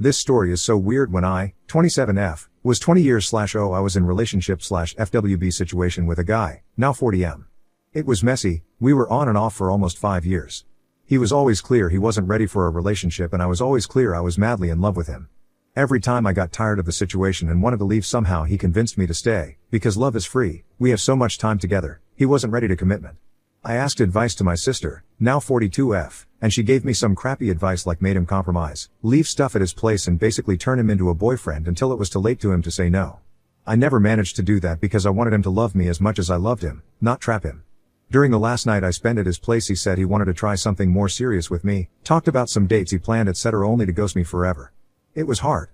This story is so weird. When I, 27F, was 20 years/0 I was in relationship/FWB situation with a guy, now 40M. It was messy, we were on and off for almost 5 years. He was always clear he wasn't ready for a relationship and I was always clear I was madly in love with him. Every time I got tired of the situation and wanted to leave, somehow he convinced me to stay, because love is free, we have so much time together. He wasn't ready to commitment. I asked advice to my sister, now 42F, and she gave me some crappy advice like made him compromise, leave stuff at his place and basically turn him into a boyfriend until it was too late to him to say no. I never managed to do that because I wanted him to love me as much as I loved him, not trap him. During the last night I spent at his place, he said he wanted to try something more serious with me, talked about some dates he planned etc., only to ghost me forever. It was hard.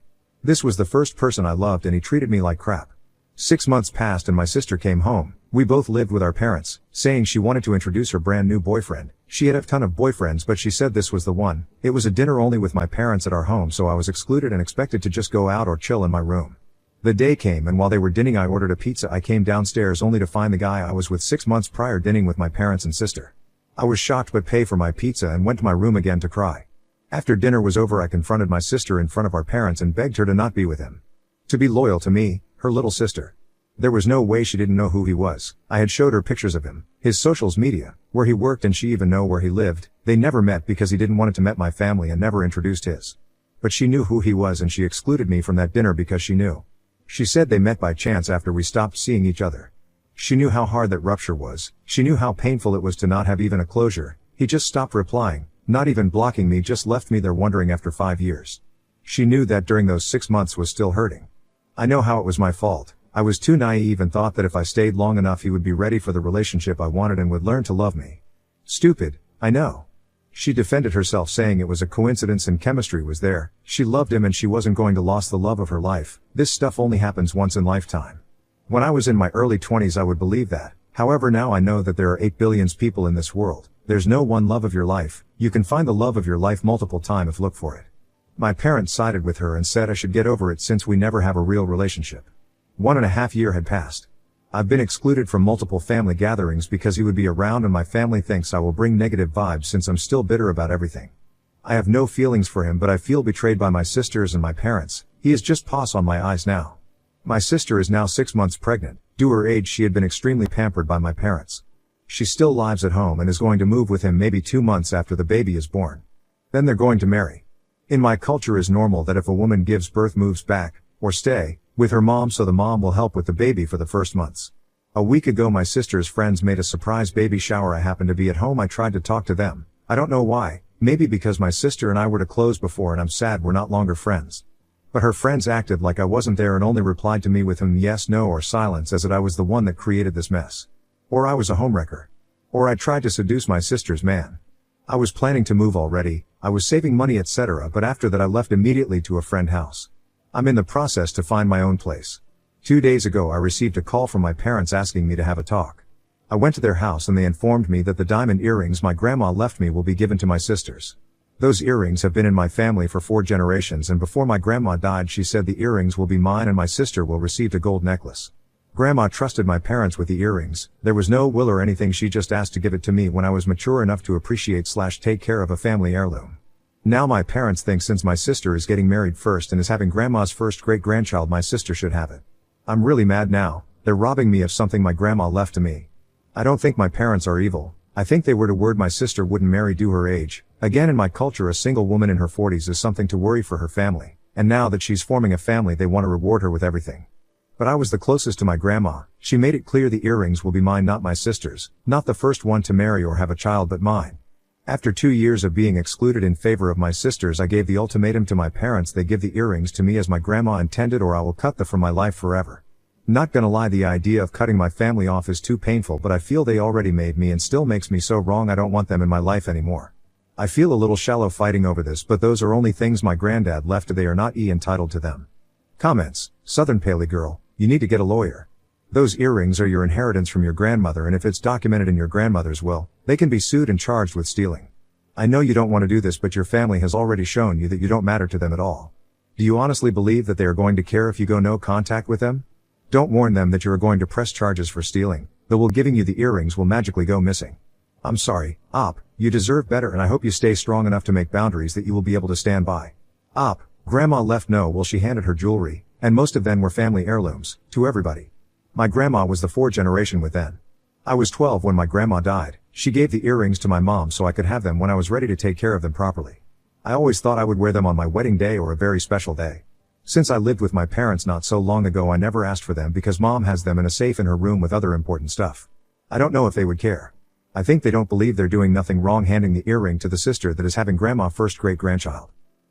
This was the first person I loved and he treated me like crap. 6 months passed and my sister came home. We both lived with our parents, saying she wanted to introduce her brand new boyfriend. She had a ton of boyfriends but she said this was the one. It was a dinner only with my parents at our home, so I was excluded and expected to just go out or chill in my room. The day came and while they were dinning I ordered a pizza. I came downstairs only to find the guy I was with 6 months prior dinning with my parents and sister. I was shocked but paid for my pizza and went to my room again to cry. After dinner was over I confronted my sister in front of our parents and begged her to not be with him. To be loyal to me, her little sister. There was no way she didn't know who he was. I had showed her pictures of him, his socials media, where he worked, and she even know where he lived. They never met because he didn't want to meet my family and never introduced his. But she knew who he was and she excluded me from that dinner because she knew. She said they met by chance after we stopped seeing each other. She knew how hard that rupture was. She knew how painful it was to not have even a closure. He just stopped replying, not even blocking me, just left me there wondering after 5 years. She knew that during those 6 months was still hurting. I know how it was my fault. I was too naive and thought that if I stayed long enough he would be ready for the relationship I wanted and would learn to love me. Stupid, I know. She defended herself saying it was a coincidence and chemistry was there. She loved him and she wasn't going to lose the love of her life. This stuff only happens once in lifetime. When I was in my early 20s I would believe that. However, now I know that there are 8 billion people in this world. There's no one love of your life. You can find the love of your life multiple times if look for it. My parents sided with her and said I should get over it since we never have a real relationship. 1.5 years had passed. I've been excluded from multiple family gatherings because he would be around and my family thinks I will bring negative vibes since I'm still bitter about everything. I have no feelings for him but I feel betrayed by my sisters and my parents. He is just pus on my eyes now. My sister is now 6 months pregnant. Due her age she had been extremely pampered by my parents. She still lives at home and is going to move with him maybe 2 months after the baby is born. Then they're going to marry. In my culture is normal that if a woman gives birth moves back, or stay, with her mom so the mom will help with the baby for the first months. A week ago my sister's friends made a surprise baby shower. I happened to be at home. I tried to talk to them. I don't know why, maybe because my sister and I were too close before and I'm sad we're not longer friends. But her friends acted like I wasn't there and only replied to me with yes, no or silence as if I was the one that created this mess. Or I was a homewrecker. Or I tried to seduce my sister's man. I was planning to move already, I was saving money etc., but after that I left immediately to a friend's house. I'm in the process to find my own place. 2 days ago I received a call from my parents asking me to have a talk. I went to their house and they informed me that the diamond earrings my grandma left me will be given to my sisters. Those earrings have been in my family for 4 generations and before my grandma died she said the earrings will be mine and my sister will receive a gold necklace. Grandma trusted my parents with the earrings. There was no will or anything, she just asked to give it to me when I was mature enough to appreciate/take care of a family heirloom. Now my parents think since my sister is getting married first and is having grandma's first great-grandchild my sister should have it. I'm really mad now. They're robbing me of something my grandma left to me. I don't think my parents are evil. I think they were too worried my sister wouldn't marry due her age. Again, in my culture a single woman in her 40s is something to worry for her family, and now that she's forming a family they want to reward her with everything. But I was the closest to my grandma. She made it clear the earrings will be mine, not my sister's, not the first one to marry or have a child but mine. After 2 years of being excluded in favor of my sisters I gave the ultimatum to my parents: they give the earrings to me as my grandma intended or I will cut them from my life forever. Not gonna lie, the idea of cutting my family off is too painful, but I feel they already made me and still makes me so wrong. I don't want them in my life anymore. I feel a little shallow fighting over this, but those are only things my granddad left. They are not entitled to them. Comments: Southern Paley girl, you need to get a lawyer. Those earrings are your inheritance from your grandmother, and if it's documented in your grandmother's will, they can be sued and charged with stealing. I know you don't want to do this, but your family has already shown you that you don't matter to them at all. Do you honestly believe that they are going to care if you go no contact with them? Don't warn them that you are going to press charges for stealing. The will giving you the earrings will magically go missing. I'm sorry, Op, you deserve better, and I hope you stay strong enough to make boundaries that you will be able to stand by. Op, Grandma left no will she handed her jewelry, and most of them were family heirlooms, to everybody. My grandma was the fourth generation with then. I was 12 when my grandma died. She gave the earrings to my mom so I could have them when I was ready to take care of them properly. I always thought I would wear them on my wedding day or a very special day. Since I lived with my parents not so long ago, I never asked for them because mom has them in a safe in her room with other important stuff. I don't know if they would care. I think they don't believe they're doing nothing wrong handing the earring to the sister that is having grandma first great-grandchild.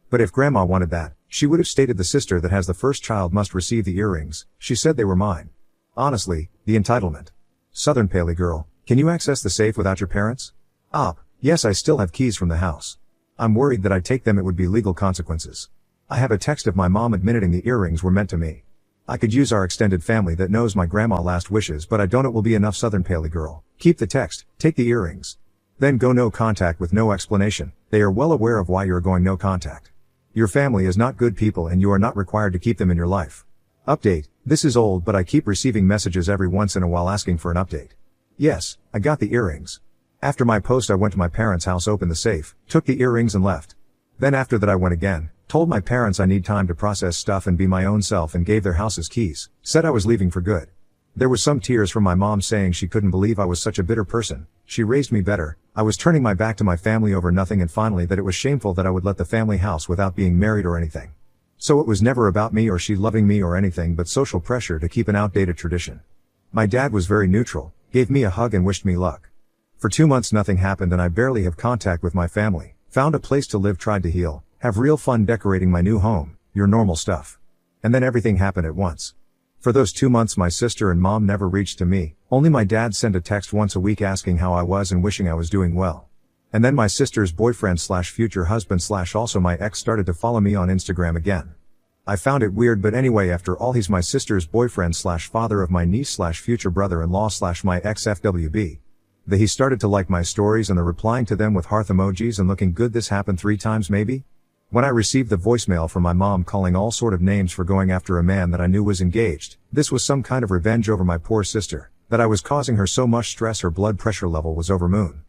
But if grandma wanted that, she would have stated the sister that has the first child must receive the earrings. She said they were mine. Honestly, the entitlement. Southern Paley girl, can you access the safe without your parents? Yes, I still have keys from the house. I'm worried that I'd take them, it would be legal consequences. I have a text of my mom admitting the earrings were meant to me. I could use our extended family that knows my grandma last wishes, but I don't. It will be enough. Southern Paley girl, keep the text, take the earrings. Then go no contact with no explanation. They are well aware of why you are going no contact. Your family is not good people and you are not required to keep them in your life. Update, this is old but I keep receiving messages every once in a while asking for an update. Yes, I got the earrings. After my post I went to my parents' house, opened the safe, took the earrings and left. Then after that I went again, told my parents I need time to process stuff and be my own self and gave their house's keys, said I was leaving for good. There was some tears from my mom saying she couldn't believe I was such a bitter person. She raised me better. I was turning my back to my family over nothing, and finally that it was shameful that I would let the family house without being married or anything. So it was never about me or she loving me or anything but social pressure to keep an outdated tradition. My dad was very neutral, gave me a hug and wished me luck. For 2 months nothing happened and I barely have contact with my family, found a place to live, tried to heal, have real fun decorating my new home, your normal stuff. And then everything happened at once. For those 2 months my sister and mom never reached to me, only my dad sent a text once a week asking how I was and wishing I was doing well. And then my sister's boyfriend / future husband / also my ex started to follow me on Instagram again. I found it weird, but anyway, after all, he's my sister's boyfriend / father of my niece / future brother-in-law / my ex FWB. He started to like my stories and the replying to them with hearth emojis and looking good. This happened 3 times maybe? When I received the voicemail from my mom calling all sort of names for going after a man that I knew was engaged, this was some kind of revenge over my poor sister, that I was causing her so much stress her blood pressure level was over moon.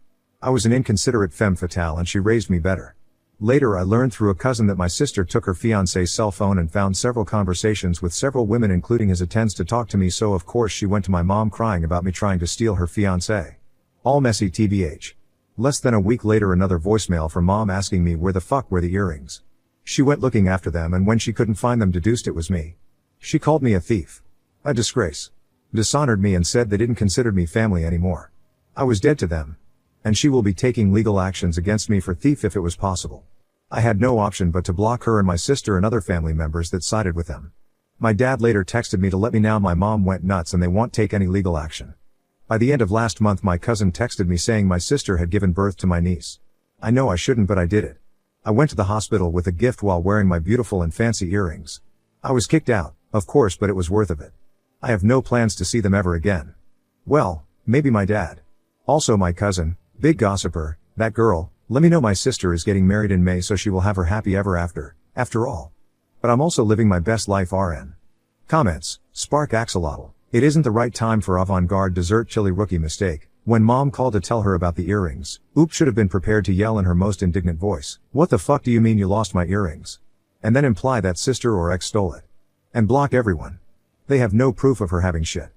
I was an inconsiderate femme fatale and she raised me better. Later I learned through a cousin that my sister took her fiancé's cell phone and found several conversations with several women including his attempts to talk to me, so of course she went to my mom crying about me trying to steal her fiancé. All messy tbh. Less than a week later another voicemail from mom asking me where the fuck were the earrings. She went looking after them and when she couldn't find them deduced it was me. She called me a thief. A disgrace. Dishonored me and said they didn't consider me family anymore. I was dead to them. And she will be taking legal actions against me for thief if it was possible. I had no option but to block her and my sister and other family members that sided with them. My dad later texted me to let me know my mom went nuts and they won't take any legal action. By the end of last month my cousin texted me saying my sister had given birth to my niece. I know I shouldn't but I did it. I went to the hospital with a gift while wearing my beautiful and fancy earrings. I was kicked out, of course, but it was worth of it. I have no plans to see them ever again. Well, maybe my dad. Also my cousin, big gossiper, that girl, let me know my sister is getting married in May so she will have her happy ever after all. But I'm also living my best life RN. Comments, Spark Axolotl. It isn't the right time for avant-garde dessert chili rookie mistake. When mom called to tell her about the earrings, Oop should have been prepared to yell in her most indignant voice. What the fuck do you mean you lost my earrings? And then imply that sister or ex stole it. And block everyone. They have no proof of her having shit.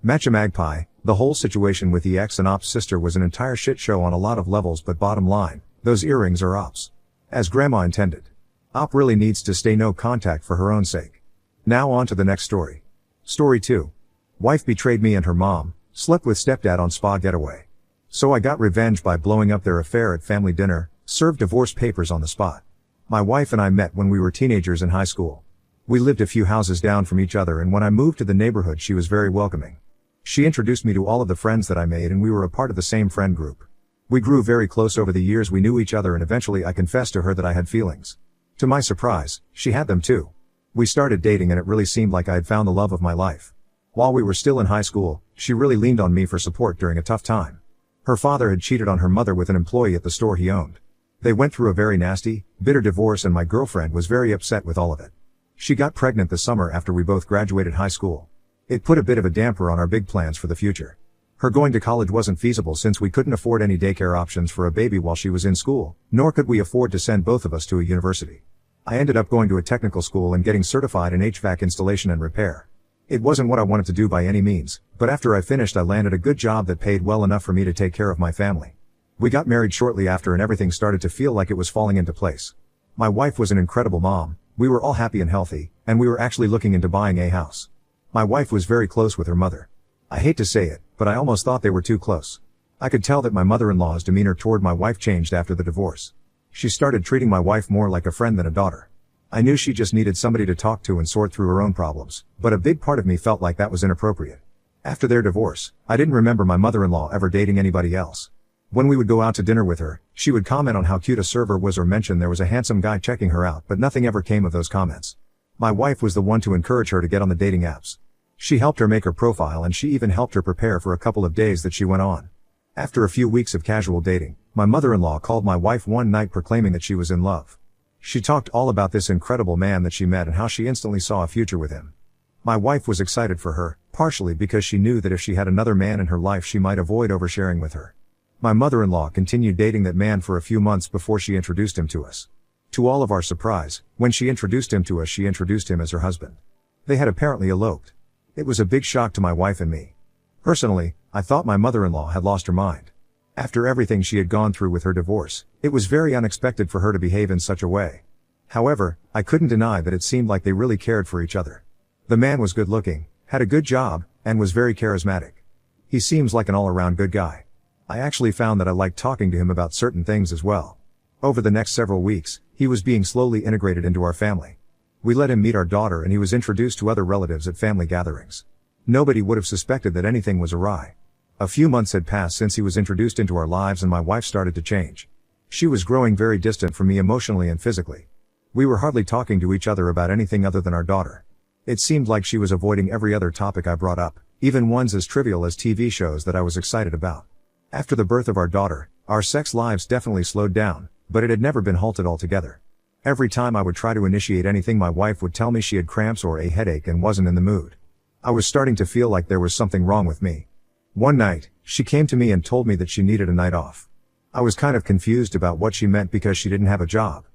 Matcha Magpie, the whole situation with the ex and Op's sister was an entire shit show on a lot of levels, but bottom line, those earrings are Op's. As grandma intended. Op really needs to stay no contact for her own sake. Now on to the next story. Story 2. Wife betrayed me and her mom, slept with stepdad on spa getaway. So I got revenge by blowing up their affair at family dinner, served divorce papers on the spot. My wife and I met when we were teenagers in high school. We lived a few houses down from each other, and when I moved to the neighborhood she was very welcoming. She introduced me to all of the friends that I made and we were a part of the same friend group. We grew very close over the years, we knew each other, and eventually I confessed to her that I had feelings. To my surprise, she had them too. We started dating and it really seemed like I had found the love of my life. While we were still in high school, she really leaned on me for support during a tough time. Her father had cheated on her mother with an employee at the store he owned. They went through a very nasty, bitter divorce and my girlfriend was very upset with all of it. She got pregnant the summer after we both graduated high school. It put a bit of a damper on our big plans for the future. Her going to college wasn't feasible since we couldn't afford any daycare options for a baby while she was in school, nor could we afford to send both of us to a university. I ended up going to a technical school and getting certified in HVAC installation and repair. It wasn't what I wanted to do by any means, but after I finished I landed a good job that paid well enough for me to take care of my family. We got married shortly after and everything started to feel like it was falling into place. My wife was an incredible mom, we were all happy and healthy, and we were actually looking into buying a house. My wife was very close with her mother. I hate to say it, but I almost thought they were too close. I could tell that my mother-in-law's demeanor toward my wife changed after the divorce. She started treating my wife more like a friend than a daughter. I knew she just needed somebody to talk to and sort through her own problems, but a big part of me felt like that was inappropriate. After their divorce, I didn't remember my mother-in-law ever dating anybody else. When we would go out to dinner with her, she would comment on how cute a server was or mention there was a handsome guy checking her out, but nothing ever came of those comments. My wife was the one to encourage her to get on the dating apps. She helped her make her profile and she even helped her prepare for a couple of days that she went on. After a few weeks of casual dating, my mother-in-law called my wife one night proclaiming that she was in love. She talked all about this incredible man that she met and how she instantly saw a future with him. My wife was excited for her, partially because she knew that if she had another man in her life she might avoid oversharing with her. My mother-in-law continued dating that man for a few months before she introduced him to us. To all of our surprise, when she introduced him to us she introduced him as her husband. They had apparently eloped. It was a big shock to my wife and me. Personally, I thought my mother-in-law had lost her mind. After everything she had gone through with her divorce, it was very unexpected for her to behave in such a way. However, I couldn't deny that it seemed like they really cared for each other. The man was good looking, had a good job, and was very charismatic. He seems like an all-around good guy. I actually found that I liked talking to him about certain things as well. Over the next several weeks, he was being slowly integrated into our family. We let him meet our daughter and he was introduced to other relatives at family gatherings. Nobody would have suspected that anything was awry. A few months had passed since he was introduced into our lives and my wife started to change. She was growing very distant from me emotionally and physically. We were hardly talking to each other about anything other than our daughter. It seemed like she was avoiding every other topic I brought up, even ones as trivial as TV shows that I was excited about. After the birth of our daughter, our sex lives definitely slowed down, but it had never been halted altogether. Every time I would try to initiate anything my wife would tell me she had cramps or a headache and wasn't in the mood. I was starting to feel like there was something wrong with me. One night, she came to me and told me that she needed a night off. I was kind of confused about what she meant because she didn't have a job.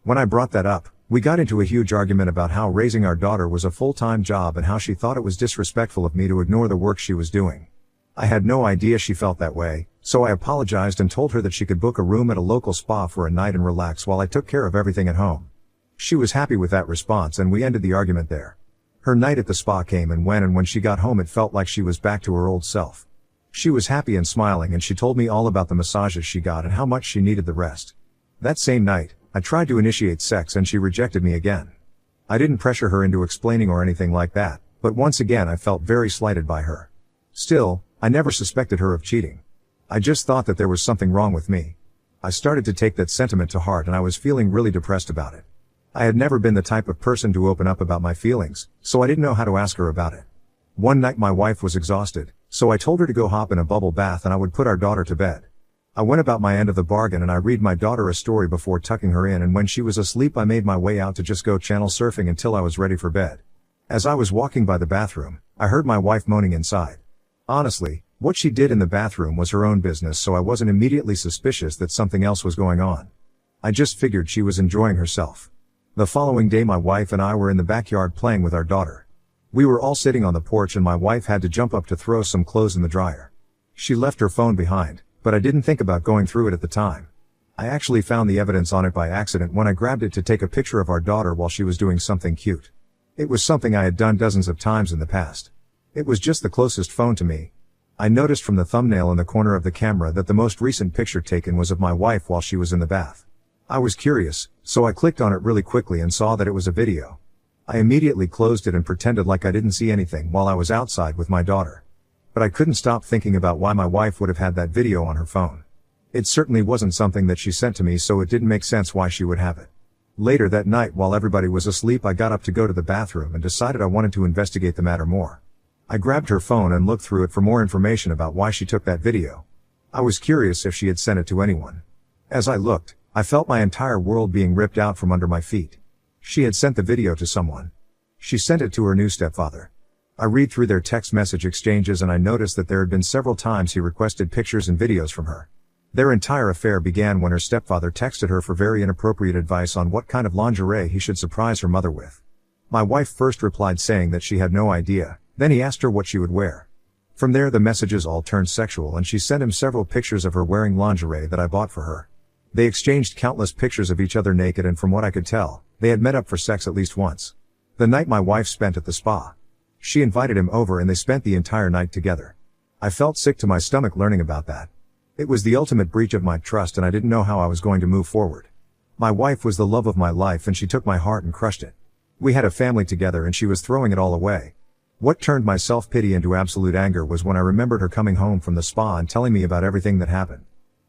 When I brought that up, we got into a huge argument about how raising our daughter was a full-time job and how she thought it was disrespectful of me to ignore the work she was doing. I had no idea she felt that way, so I apologized and told her that she could book a room at a local spa for a night and relax while I took care of everything at home. She was happy with that response and we ended the argument there. Her night at the spa came and went and when she got home it felt like she was back to her old self. She was happy and smiling and she told me all about the massages she got and how much she needed the rest. That same night, I tried to initiate sex and she rejected me again. I didn't pressure her into explaining or anything like that, but once again I felt very slighted by her. Still, I never suspected her of cheating. I just thought that there was something wrong with me. I started to take that sentiment to heart and I was feeling really depressed about it. I had never been the type of person to open up about my feelings, so I didn't know how to ask her about it. One night my wife was exhausted, so I told her to go hop in a bubble bath and I would put our daughter to bed. I went about my end of the bargain and I read my daughter a story before tucking her in and when she was asleep I made my way out to just go channel surfing until I was ready for bed. As I was walking by the bathroom, I heard my wife moaning inside. Honestly, what she did in the bathroom was her own business so I wasn't immediately suspicious that something else was going on. I just figured she was enjoying herself. The following day my wife and I were in the backyard playing with our daughter. We were all sitting on the porch and my wife had to jump up to throw some clothes in the dryer. She left her phone behind, but I didn't think about going through it at the time. I actually found the evidence on it by accident when I grabbed it to take a picture of our daughter while she was doing something cute. It was something I had done dozens of times in the past. It was just the closest phone to me. I noticed from the thumbnail in the corner of the camera that the most recent picture taken was of my wife while she was in the bath. I was curious, so I clicked on it really quickly and saw that it was a video. I immediately closed it and pretended like I didn't see anything while I was outside with my daughter. But I couldn't stop thinking about why my wife would have had that video on her phone. It certainly wasn't something that she sent to me, so it didn't make sense why she would have it. Later that night while everybody was asleep I got up to go to the bathroom and decided I wanted to investigate the matter more. I grabbed her phone and looked through it for more information about why she took that video. I was curious if she had sent it to anyone. As I looked, I felt my entire world being ripped out from under my feet. She had sent the video to someone. She sent it to her new stepfather. I read through their text message exchanges and I noticed that there had been several times he requested pictures and videos from her. Their entire affair began when her stepfather texted her for very inappropriate advice on what kind of lingerie he should surprise her mother with. My wife first replied saying that she had no idea, then he asked her what she would wear. From there the messages all turned sexual and she sent him several pictures of her wearing lingerie that I bought for her. They exchanged countless pictures of each other naked and from what I could tell, they had met up for sex at least once. The night my wife spent at the spa. She invited him over and they spent the entire night together. I felt sick to my stomach learning about that. It was the ultimate breach of my trust and I didn't know how I was going to move forward. My wife was the love of my life and she took my heart and crushed it. We had a family together and she was throwing it all away. What turned my self-pity into absolute anger was when I remembered her coming home from the spa and telling me about everything that happened.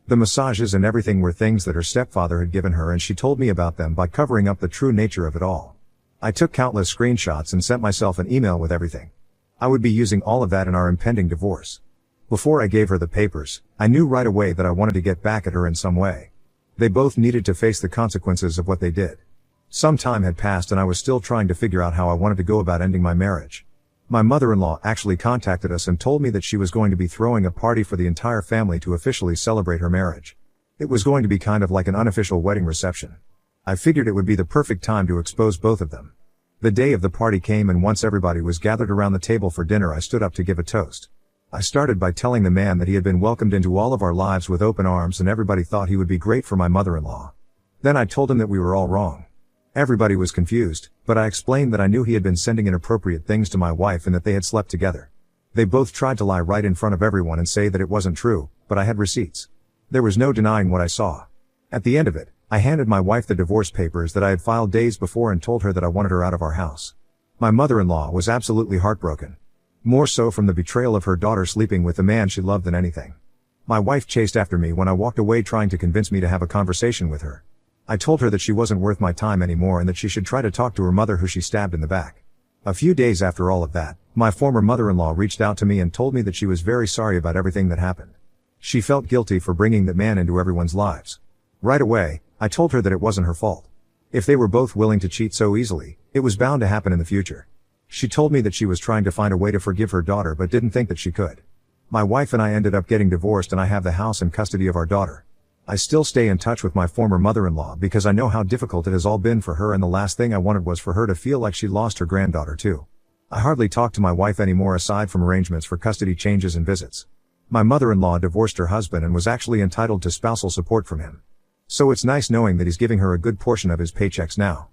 The massages and everything were things that her stepfather had given her and she told me about them by covering up the true nature of it all. I took countless screenshots and sent myself an email with everything. I would be using all of that in our impending divorce. Before I gave her the papers, I knew right away that I wanted to get back at her in some way. They both needed to face the consequences of what they did. Some time had passed and I was still trying to figure out how I wanted to go about ending my marriage. My mother-in-law actually contacted us and told me that she was going to be throwing a party for the entire family to officially celebrate her marriage. It was going to be kind of like an unofficial wedding reception. I figured it would be the perfect time to expose both of them. The day of the party came and once everybody was gathered around the table for dinner I stood up to give a toast. I started by telling the man that he had been welcomed into all of our lives with open arms and everybody thought he would be great for my mother-in-law. Then I told him that we were all wrong. Everybody was confused, but I explained that I knew he had been sending inappropriate things to my wife and that they had slept together. They both tried to lie right in front of everyone and say that it wasn't true, but I had receipts. There was no denying what I saw. At the end of it, I handed my wife the divorce papers that I had filed days before and told her that I wanted her out of our house. My mother-in-law was absolutely heartbroken. More so from the betrayal of her daughter sleeping with the man she loved than anything. My wife chased after me when I walked away trying to convince me to have a conversation with her. I told her that she wasn't worth my time anymore and that she should try to talk to her mother who she stabbed in the back. A few days after all of that, my former mother-in-law reached out to me and told me that she was very sorry about everything that happened. She felt guilty for bringing that man into everyone's lives. Right away, I told her that it wasn't her fault. If they were both willing to cheat so easily, it was bound to happen in the future. She told me that she was trying to find a way to forgive her daughter but didn't think that she could. My wife and I ended up getting divorced and I have the house and custody of our daughter. I still stay in touch with my former mother-in-law because I know how difficult it has all been for her and the last thing I wanted was for her to feel like she lost her granddaughter too. I hardly talk to my wife anymore aside from arrangements for custody changes and visits. My mother-in-law divorced her husband and was actually entitled to spousal support from him. So it's nice knowing that he's giving her a good portion of his paychecks now.